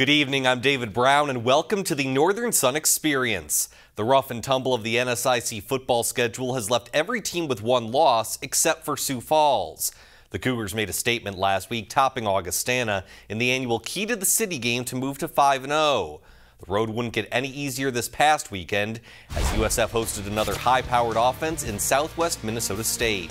Good evening, I'm David Brown, and welcome to the Northern Sun Experience. The rough and tumble of the NSIC football schedule has left every team with one loss except for Sioux Falls. The Cougars made a statement last week topping Augustana in the annual Key to the City game to move to 5-0. The road wouldn't get any easier this past weekend as USF hosted another high-powered offense in southwest Minnesota State.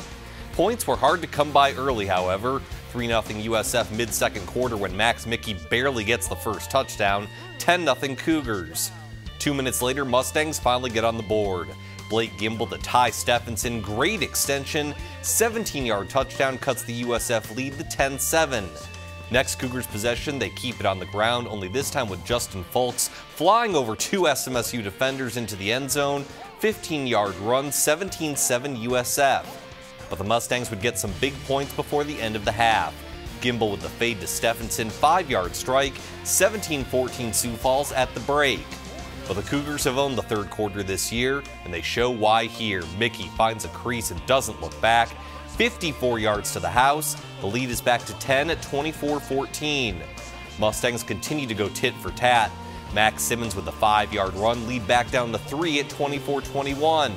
Points were hard to come by early, however. 3-0 USF mid-second quarter when Max Mickey barely gets the first touchdown. 10-0 Cougars. 2 minutes later, Mustangs finally get on the board. Blake Gimble to Ty Stephenson, great extension. 17-yard touchdown cuts the USF lead to 10-7. Next Cougars possession, they keep it on the ground, only this time with Justin Fulks flying over two SMSU defenders into the end zone. 15-yard run, 17-7 USF. But the Mustangs would get some big points before the end of the half. Gimble with the fade to Stephenson, 5-yard strike, 17-14 Sioux Falls at the break. But the Cougars have owned the third quarter this year, and they show why here. Mickey finds a crease and doesn't look back. 54 yards to the house. The lead is back to 10 at 24-14. Mustangs continue to go tit for tat. Max Simmons with the 5-yard run, lead back down to 3 at 24-21.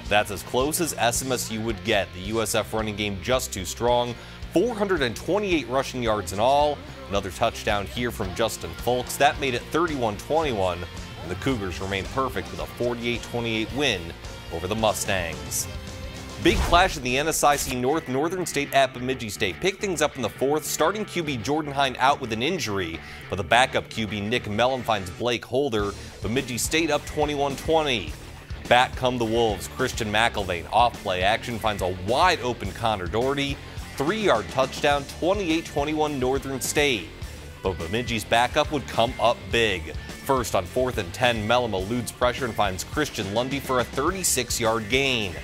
That's as close as SMSU would get. The USF running game just too strong. 428 rushing yards in all. Another touchdown here from Justin Fulks. That made it 31-21, and the Cougars remain perfect with a 48-28 win over the Mustangs. Big clash in the NSIC North, Northern State at Bemidji State. Pick things up in the fourth. Starting QB Jordan Hine out with an injury, but the backup QB Nick Mellon finds Blake Holder. Bemidji State up 21-20. Back come the Wolves. Christian McElvain off play action finds a wide open Connor Doherty. 3-yard touchdown, 28-21 Northern State. But Bemidji's backup would come up big. First on 4th and 10, Mellon eludes pressure and finds Christian Lundy for a 36-yard gain.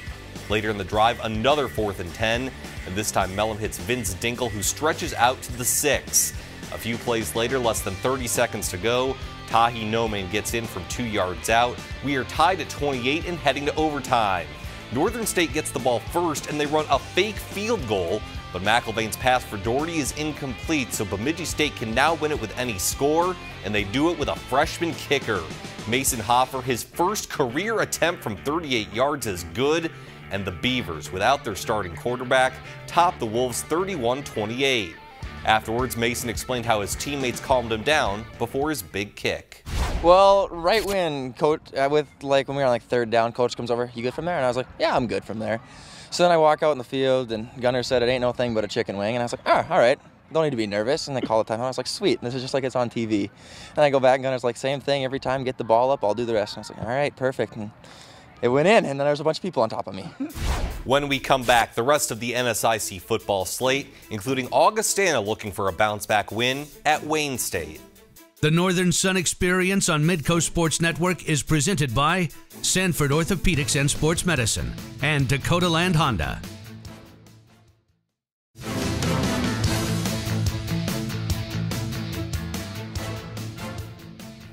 Later in the drive, another 4th and 10, and this time Mellon hits Vince Dinkle, who stretches out to the 6. A few plays later, less than 30 seconds to go, Tahi Nomain gets in from 2 yards out. We are tied at 28 and heading to overtime. Northern State gets the ball first and they run a fake field goal, but McElvain's pass for Doherty is incomplete, so Bemidji State can now win it with any score, and they do it with a freshman kicker. Mason Hoffer, his first career attempt from 38 yards is good, and the Beavers, without their starting quarterback, top the Wolves 31-28. Afterwards, Mason explained how his teammates calmed him down before his big kick. Well, right when coach, when we were on third down, coach comes over, "You good from there?" And I was like, "Yeah, I'm good from there." So then I walk out in the field, and Gunner said, "It ain't no thing but a chicken wing." And I was like, "Oh, all right, don't need to be nervous." And they call the timeout. I was like, "Sweet, this is just like it's on TV." And I go back, and Gunner's like, "Same thing every time. Get the ball up, I'll do the rest." And I was like, "All right, perfect." And it went in, and then there was a bunch of people on top of me. When we come back, the rest of the NSIC football slate, including Augustana looking for a bounce-back win at Wayne State. The Northern Sun Experience on Midcoast Sports Network is presented by Sanford Orthopedics and Sports Medicine and Dakota Land Honda.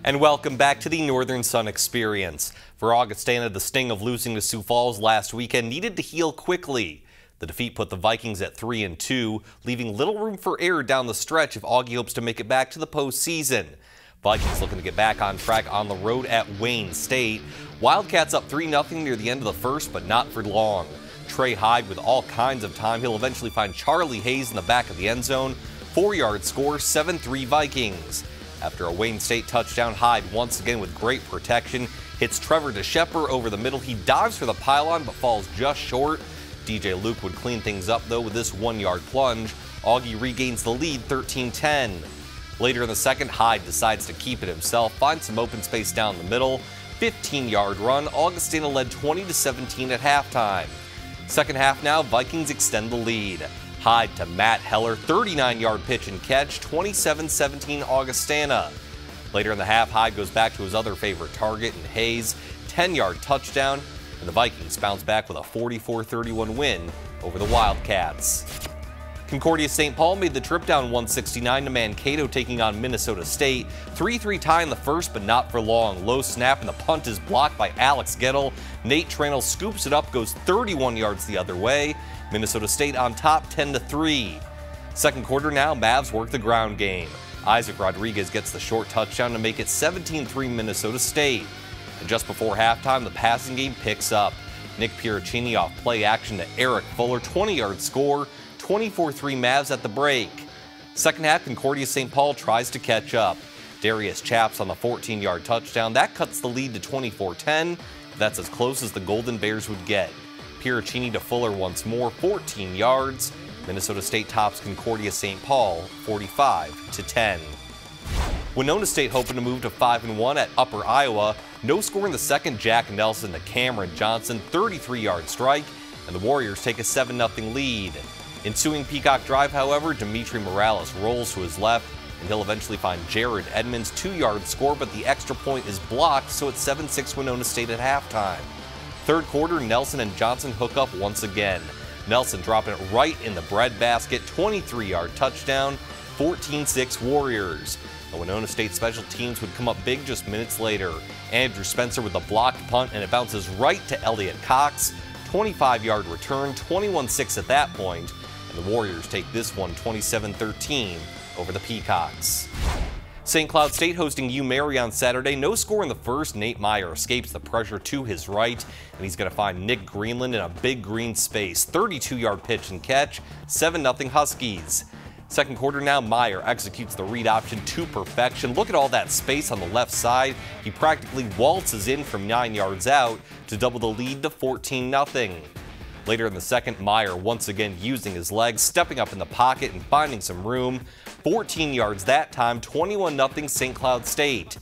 And welcome back to the Northern Sun Experience. For Augustana, the sting of losing to Sioux Falls last weekend needed to heal quickly. The defeat put the Vikings at 3-2, leaving little room for error down the stretch if Augie hopes to make it back to the postseason. Vikings looking to get back on track on the road at Wayne State. Wildcats up 3-0 near the end of the first, but not for long. Trey Hyde with all kinds of time. He'll eventually find Charlie Hayes in the back of the end zone. 4-yard score, 7-3 Vikings. After a Wayne State touchdown, Hyde once again with great protection hits Trevor DeShepper over the middle. He dives for the pylon but falls just short. DJ Luke would clean things up though with this 1-yard plunge. Augie regains the lead 13-10. Later in the second, Hyde decides to keep it himself, finds some open space down the middle. 15-yard run. Augustana led 20-17 at halftime. Second half now, Vikings extend the lead. Hyde to Matt Heller, 39-yard pitch and catch, 27-17 Augustana. Later in the half, Hyde goes back to his other favorite target in Hayes, 10-yard touchdown, and the Vikings bounce back with a 44-31 win over the Wildcats. Concordia St. Paul made the trip down 169 to Mankato, taking on Minnesota State. 3-3 tie in the first, but not for long. Low snap, and the punt is blocked by Alex Gettle. Nate Tranel scoops it up, goes 31 yards the other way. Minnesota State on top 10-3. Second quarter now, Mavs work the ground game. Isaac Rodriguez gets the short touchdown to make it 17-3 Minnesota State. And just before halftime, the passing game picks up. Nick Piericini off play action to Eric Fuller, 20-yard score, 24-3 Mavs at the break. Second half, Concordia St. Paul tries to catch up. Darius Chaps on the 14-yard touchdown. That cuts the lead to 24-10. That's as close as the Golden Bears would get. Piericini to Fuller once more, 14 yards. Minnesota State tops Concordia St. Paul 45-10. Winona State hoping to move to 5-1 at Upper Iowa. No score in the second. Jack Nelson to Cameron Johnson, 33-yard strike, and the Warriors take a 7-0 lead. Ensuing Peacock Drive, however, Dimitri Morales rolls to his left, and he'll eventually find Jared Edmonds' 2-yard score, but the extra point is blocked, so it's 7-6 Winona State at halftime. Third quarter, Nelson and Johnson hook up once again. Nelson dropping it right in the breadbasket, 23-yard touchdown, 14-6 Warriors. The Winona State special teams would come up big just minutes later. Andrew Spencer with a blocked punt, and it bounces right to Elliott Cox. 25-yard return, 21-6 at that point, and the Warriors take this one 27-13 over the Peacocks. St. Cloud State hosting UMary on Saturday. No score in the first. Nate Meyer escapes the pressure to his right, and he's going to find Nick Greenland in a big green space. 32-yard pitch and catch, 7-0 Huskies. Second quarter now, Meyer executes the read option to perfection. Look at all that space on the left side. He practically waltzes in from 9 yards out to double the lead to 14-0. Later in the second, Meyer once again using his legs, stepping up in the pocket and finding some room. 14 yards that time, 21-0 St. Cloud State.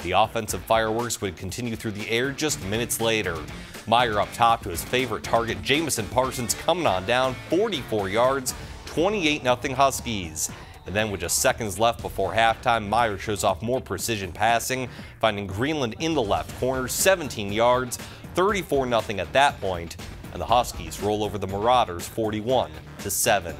The offensive fireworks would continue through the air just minutes later. Meyer up top to his favorite target, Jamison Parsons, coming on down, 44 yards, 28-0 Huskies. And then with just seconds left before halftime, Meyer shows off more precision passing, finding Greenland in the left corner, 17 yards, 34-0 at that point, and the Huskies roll over the Marauders 41-7.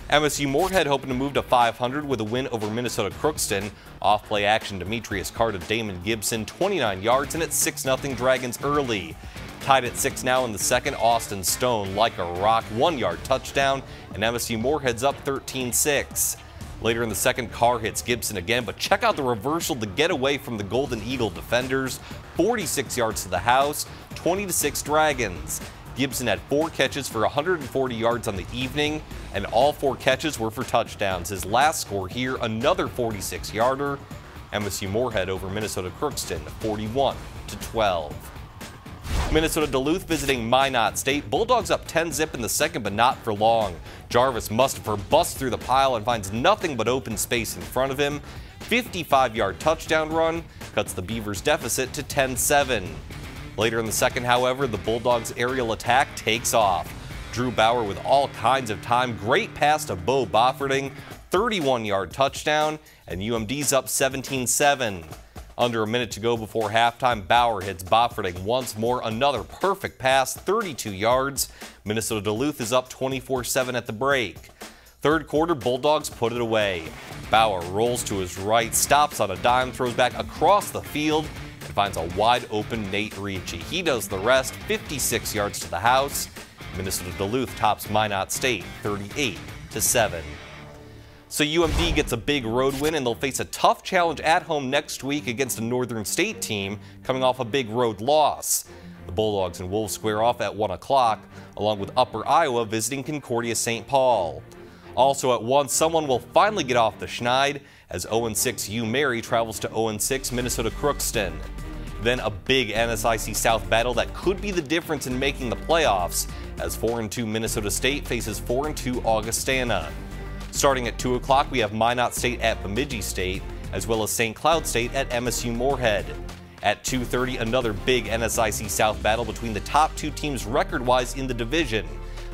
MSU Moorhead hoping to move to 500 with a win over Minnesota Crookston. Off-play action, Demetrius Carr to Damon Gibson, 29 yards, and it's 6-0 Dragons early. Tied at 6 now in the second, Austin Stone, like a rock, 1-yard touchdown, and MSU Moorhead's up 13-6. Later in the second, Carr hits Gibson again, but check out the reversal to get away from the Golden Eagle defenders. 46 yards to the house, 20-6 Dragons. Gibson had 4 catches for 140 yards on the evening, and all 4 catches were for touchdowns. His last score here, another 46-yarder. MSU Moorhead over Minnesota Crookston, 41-12. Minnesota Duluth visiting Minot State. Bulldogs up 10-0 in the second, but not for long. Jarvis Mustapher busts through the pile and finds nothing but open space in front of him. 55-yard touchdown run cuts the Beavers' deficit to 10-7. Later in the second, however, the Bulldogs' aerial attack takes off. Drew Bauer with all kinds of time. Great pass to Bo Bofferding, 31-yard touchdown, and UMD's up 17-7. Under a minute to go before halftime, Bauer hits Bofferding once more. Another perfect pass, 32 yards. Minnesota Duluth is up 24-7 at the break. Third quarter, Bulldogs put it away. Bauer rolls to his right, stops on a dime, throws back across the field, and finds a wide-open Nate Ricci. He does the rest, 56 yards to the house. Minnesota Duluth tops Minot State 38-7. So UMD gets a big road win, and they'll face a tough challenge at home next week against a Northern State team coming off a big road loss. The Bulldogs and Wolves square off at 1 o'clock, along with Upper Iowa visiting Concordia St. Paul. Also at 1, someone will finally get off the schneid as 0-6 UMary travels to 0-6 Minnesota Crookston. Then a big NSIC South battle that could be the difference in making the playoffs as 4-2 Minnesota State faces 4-2 Augustana. Starting at 2 o'clock, we have Minot State at Bemidji State, as well as St. Cloud State at MSU Moorhead. At 2:30, another big NSIC South battle between the top 2 teams record-wise in the division.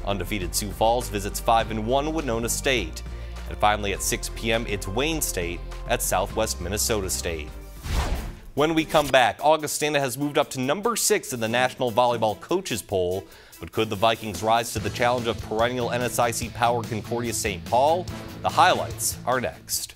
Undefeated Sioux Falls visits 5-1 Winona State. And finally at 6 p.m., it's Wayne State at Southwest Minnesota State. When we come back, Augustana has moved up to number 6 in the National Volleyball Coaches Poll, but could the Vikings rise to the challenge of perennial NSIC power Concordia St. Paul? The highlights are next.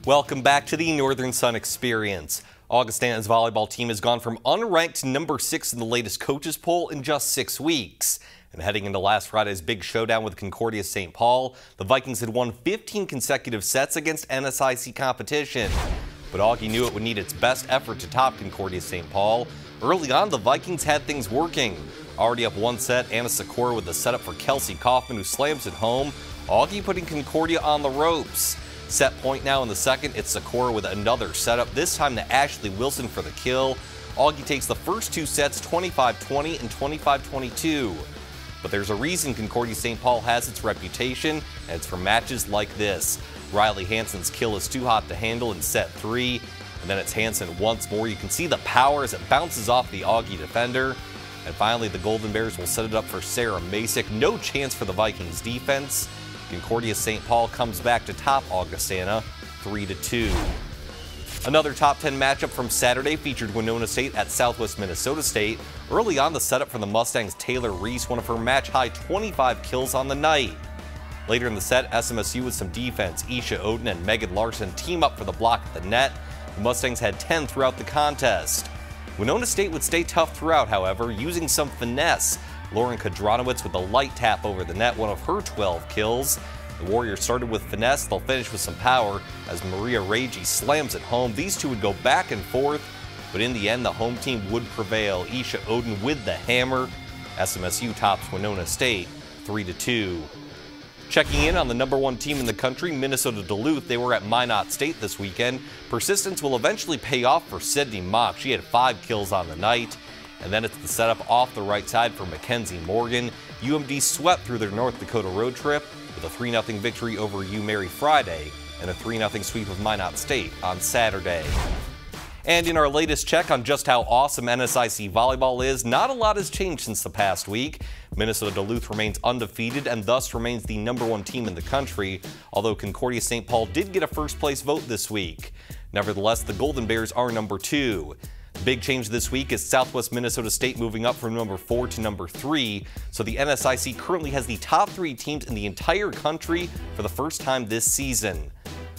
Welcome back to the Northern Sun Experience. Augustana's volleyball team has gone from unranked to number 6 in the latest coaches poll in just 6 weeks. And heading into last Friday's big showdown with Concordia St. Paul, the Vikings had won 15 consecutive sets against NSIC competition. But Augie knew it would need its best effort to top Concordia St. Paul. Early on, the Vikings had things working. Already up one set, Anna Sikora with the setup for Kelsey Kaufman, who slams it home. Augie putting Concordia on the ropes. Set point now in the second, it's Sikora with another setup, this time to Ashley Wilson for the kill. Augie takes the first 2 sets 25-20 and 25-22. But there's a reason Concordia St. Paul has its reputation, and it's for matches like this. Riley Hansen's kill is too hot to handle in set 3, and then it's Hansen once more. You can see the power as it bounces off the Augie defender. And finally, the Golden Bears will set it up for Sarah Masick. No chance for the Vikings defense. Concordia St. Paul comes back to top Augustana 3-2. Another top 10 matchup from Saturday featured Winona State at Southwest Minnesota State. Early on, the setup for the Mustangs' Taylor Reese, one of her match-high 25 kills on the night. Later in the set, SMSU with some defense. Isha Oden and Megan Larson team up for the block at the net. The Mustangs had 10 throughout the contest. Winona State would stay tough throughout, however, using some finesse. Lauren Kadronowitz with a light tap over the net, one of her 12 kills. The Warriors started with finesse, they'll finish with some power as Maria Raggi slams it home. These two would go back and forth, but in the end, the home team would prevail. Isha Oden with the hammer. SMSU tops Winona State 3-2. Checking in on the #1 team in the country, Minnesota Duluth, they were at Minot State this weekend. Persistence will eventually pay off for Sydney Mock. She had 5 kills on the night. And then it's the setup off the right side for Mackenzie Morgan. UMD swept through their North Dakota road trip with a 3-0 victory over UMary Friday and a 3-0 sweep of Minot State on Saturday. And in our latest check on just how awesome NSIC volleyball is, not a lot has changed since the past week. Minnesota Duluth remains undefeated and thus remains the #1 team in the country, although Concordia St. Paul did get a first-place vote this week. Nevertheless, the Golden Bears are #2. Big change this week is Southwest Minnesota State moving up from #4 to #3, so the NSIC currently has the top 3 teams in the entire country for the first time this season.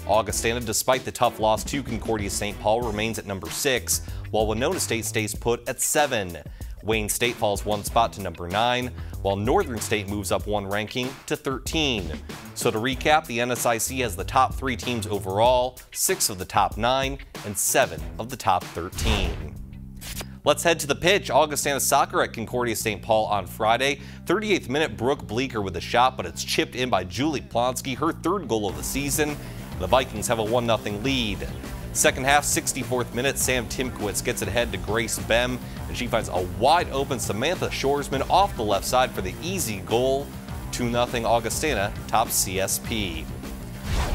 Augustana, despite the tough loss to Concordia St. Paul, remains at #6, while Winona State stays put at 7. Wayne State falls 1 spot to #9, while Northern State moves up 1 ranking to 13. So to recap, the NSIC has the top 3 teams overall, 6 of the top 9, and 7 of the top 13. Let's head to the pitch. Augustana soccer at Concordia St. Paul on Friday. 38th minute, Brooke Bleeker with a shot, but it's chipped in by Julie Plonsky, her 3rd goal of the season. The Vikings have a 1-0 lead. Second half, 64th minute, Sam Timkowitz gets it ahead to Grace Bem, and she finds a wide open Samantha Shoresman off the left side for the easy goal. 2-0 Augustana tops CSP.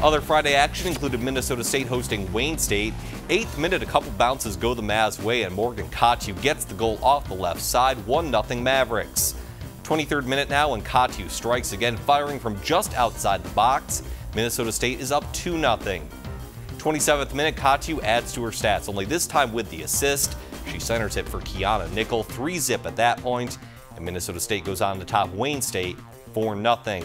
Other Friday action included Minnesota State hosting Wayne State. 8th minute, a couple bounces go the Mavs' way, and Morgan Katu gets the goal off the left side, 1-0 Mavericks. 23rd minute now, and Katu strikes again, firing from just outside the box. Minnesota State is up 2-0. 27th minute, Katu adds to her stats, only this time with the assist. She centers it for Kiana Nickel, 3-zip at that point, and Minnesota State goes on to top Wayne State 4-0.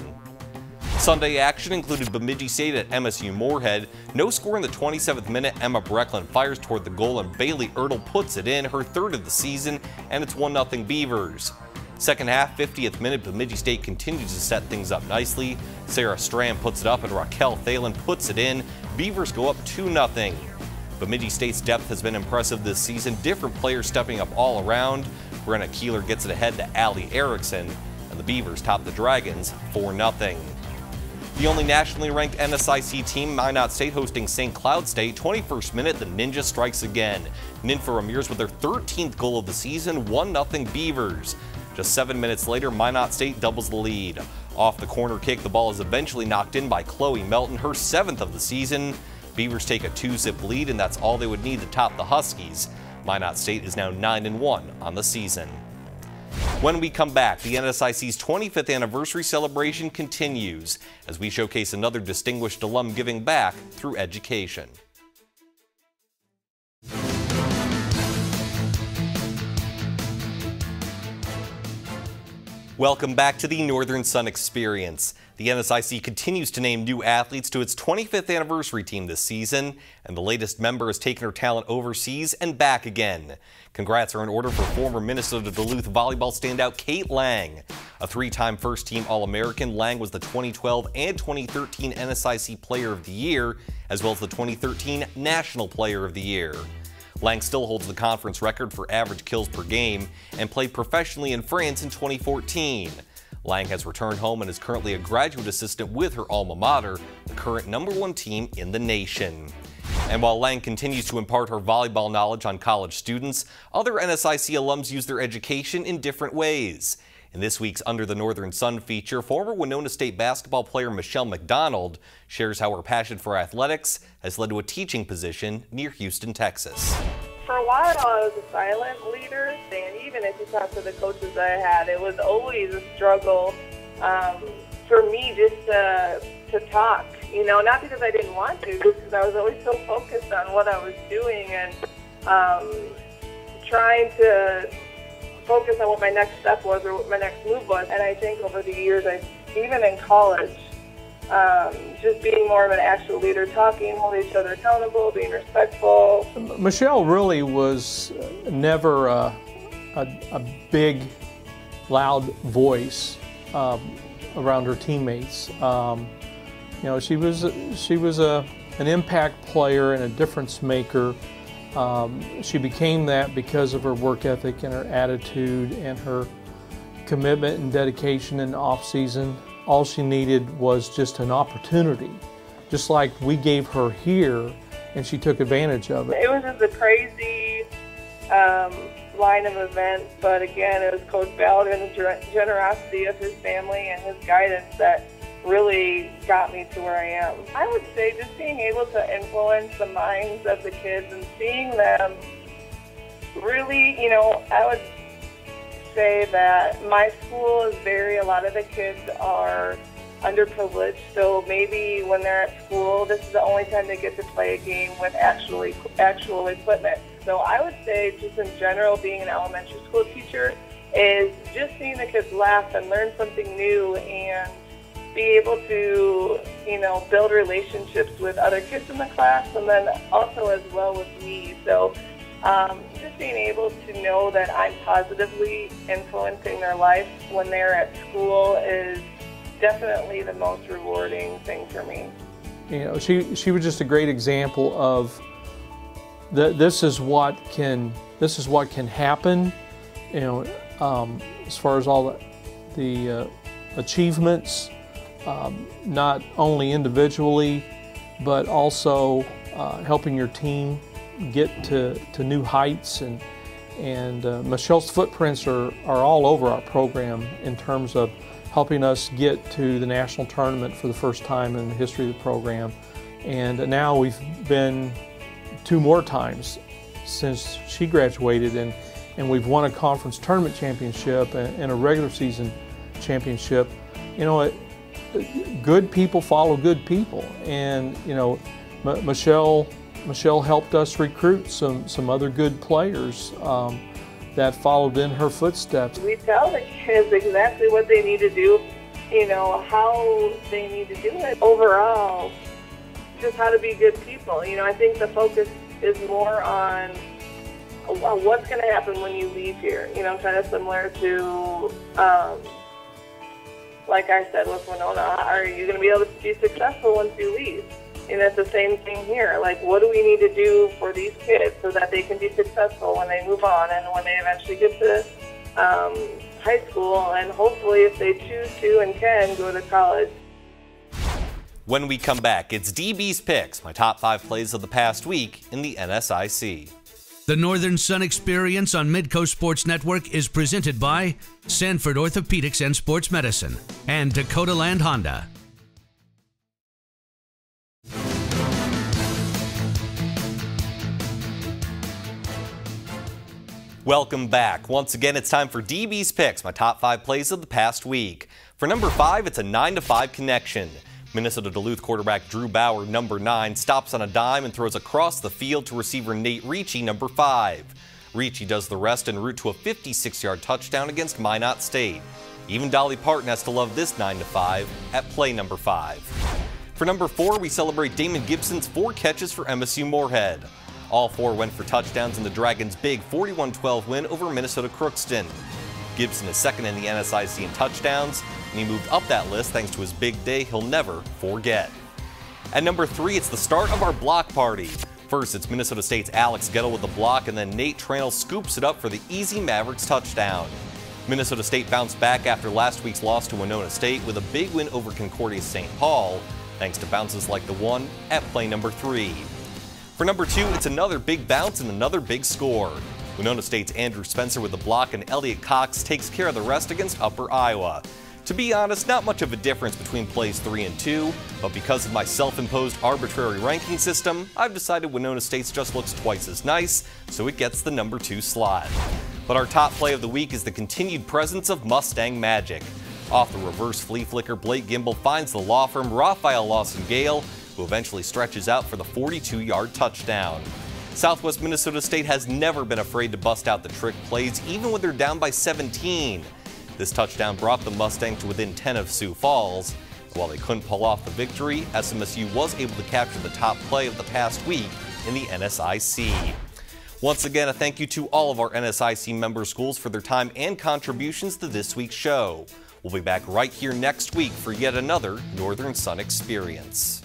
Sunday action included Bemidji State at MSU Moorhead. No score in the 27th minute, Emma Brecklin fires toward the goal and Bailey Ertl puts it in, her 3rd of the season, and it's 1-0 Beavers. Second half, 50th minute, Bemidji State continues to set things up nicely. Sarah Strand puts it up and Raquel Thalen puts it in. Beavers go up 2-0. Bemidji State's depth has been impressive this season, different players stepping up all around. Brenna Keeler gets it ahead to Allie Erickson, and the Beavers top the Dragons 4-0. The only nationally ranked NSIC team, Minot State, hosting St. Cloud State. 21st minute, the Ninja strikes again. Ninfa Ramirez with their 13th goal of the season, 1-0 Beavers. Just 7 minutes later, Minot State doubles the lead. Off the corner kick, the ball is eventually knocked in by Chloe Melton, her 7th of the season. Beavers take a 2-zip lead, and that's all they would need to top the Huskies. Minot State is now 9-1 on the season. When we come back, the NSIC's 25th anniversary celebration continues as we showcase another distinguished alum giving back through education. Welcome back to the Northern Sun Experience. The NSIC continues to name new athletes to its 25th anniversary team this season, and the latest member has taken her talent overseas and back again. Congrats are in order for former Minnesota Duluth volleyball standout Kate Lang. A three-time first-team All-American, Lang was the 2012 and 2013 NSIC Player of the Year, as well as the 2013 National Player of the Year. Lang still holds the conference record for average kills per game and played professionally in France in 2014. Lang has returned home and is currently a graduate assistant with her alma mater, the current #1 team in the nation. And while Lang continues to impart her volleyball knowledge on college students, other NSIC alums use their education in different ways. In this week's Under the Northern Sun feature, former Winona State basketball player Michelle McDonald shares how her passion for athletics has led to a teaching position near Houston, Texas. For a while, I was a silent leader, and even if you talk to the coaches that I had, it was always a struggle for me just to talk. You know, not because I didn't want to, because I was always so focused on what I was doing and trying to focus on what my next step was or what my next move was. And I think over the years, even in college, just being more of an actual leader, talking, holding each other accountable, being respectful. Michelle really was never a big, loud voice around her teammates. You know, she was an impact player and a difference maker. She became that because of her work ethic and her attitude and her commitment and dedication in the off season. All she needed was just an opportunity, just like we gave her here, and she took advantage of it. It was just a crazy line of events, but again, it was Coach Ballard and the generosity of his family and his guidance that really got me to where I am. I would say just being able to influence the minds of the kids and seeing them really, you know, I would say that my school is a lot of the kids are underprivileged, so maybe when they're at school, this is the only time they get to play a game with actual equipment. So I would say just in general, being an elementary school teacher is just seeing the kids laugh and learn something new and be able to, you know, build relationships with other kids in the class and then also as well with me. So just being able to know that I'm positively influencing their life when they're at school is definitely the most rewarding thing for me. You know, she was just a great example of this is what can happen. You know, as far as all the achievements, not only individually, but also helping your team get to new heights, and Michelle's footprints are all over our program in terms of helping us get to the national tournament for the first time in the history of the program. And now we've been 2 more times since she graduated, and we've won a conference tournament championship and a regular season championship. You know, good people follow good people, and you know, Michelle helped us recruit some other good players that followed in her footsteps. We tell the kids exactly what they need to do, you know, how they need to do it. Overall, just how to be good people. You know, I think the focus is more on what's going to happen when you leave here. You know, kind of similar to, like I said with Winona, are you going to be able to be successful once you leave? And it's the same thing here. Like, what do we need to do for these kids so that they can be successful when they move on and when they eventually get to high school, and hopefully if they choose to and can go to college. When we come back, it's DB's Picks, my top 5 plays of the past week in the NSIC. The Northern Sun Experience on Midcoast Sports Network is presented by Sanford Orthopedics and Sports Medicine and Dakota Land Honda. Welcome back. Once again, it's time for DB's Picks, my top 5 plays of the past week. For number 5, it's a 9-to-5 connection. Minnesota Duluth quarterback Drew Bauer, number 9, stops on a dime and throws across the field to receiver Nate Ricci, number 5. Ricci does the rest en route to a 56-yard touchdown against Minot State. Even Dolly Parton has to love this 9-5 at play number 5. For number 4, we celebrate Damon Gibson's 4 catches for MSU Moorhead. All 4 went for touchdowns in the Dragons' big 41-12 win over Minnesota Crookston. Gibson is second in the NSIC in touchdowns, and he moved up that list thanks to his big day he'll never forget. At number 3, it's the start of our block party. First, it's Minnesota State's Alex Gettle with the block, and then Nate Tranel scoops it up for the easy Mavericks touchdown. Minnesota State bounced back after last week's loss to Winona State with a big win over Concordia St. Paul, thanks to bounces like the one at play number 3. For number 2, it's another big bounce and another big score. Winona State's Andrew Spencer with the block, and Elliot Cox takes care of the rest against Upper Iowa. To be honest, not much of a difference between plays 3 and 2, but because of my self-imposed arbitrary ranking system, I've decided Winona State's just looks twice as nice, so it gets the number 2 slot. But our top play of the week is the continued presence of Mustang Magic. Off the reverse flea flicker, Blake Gimbel finds the law firm Raphael Lawson Gale, who eventually stretches out for the 42-yard touchdown. Southwest Minnesota State has never been afraid to bust out the trick plays, even when they're down by 17. This touchdown brought the Mustangs to within 10 of Sioux Falls. While they couldn't pull off the victory, SMSU was able to capture the top play of the past week in the NSIC. Once again, a thank you to all of our NSIC member schools for their time and contributions to this week's show. We'll be back right here next week for yet another Northern Sun Experience.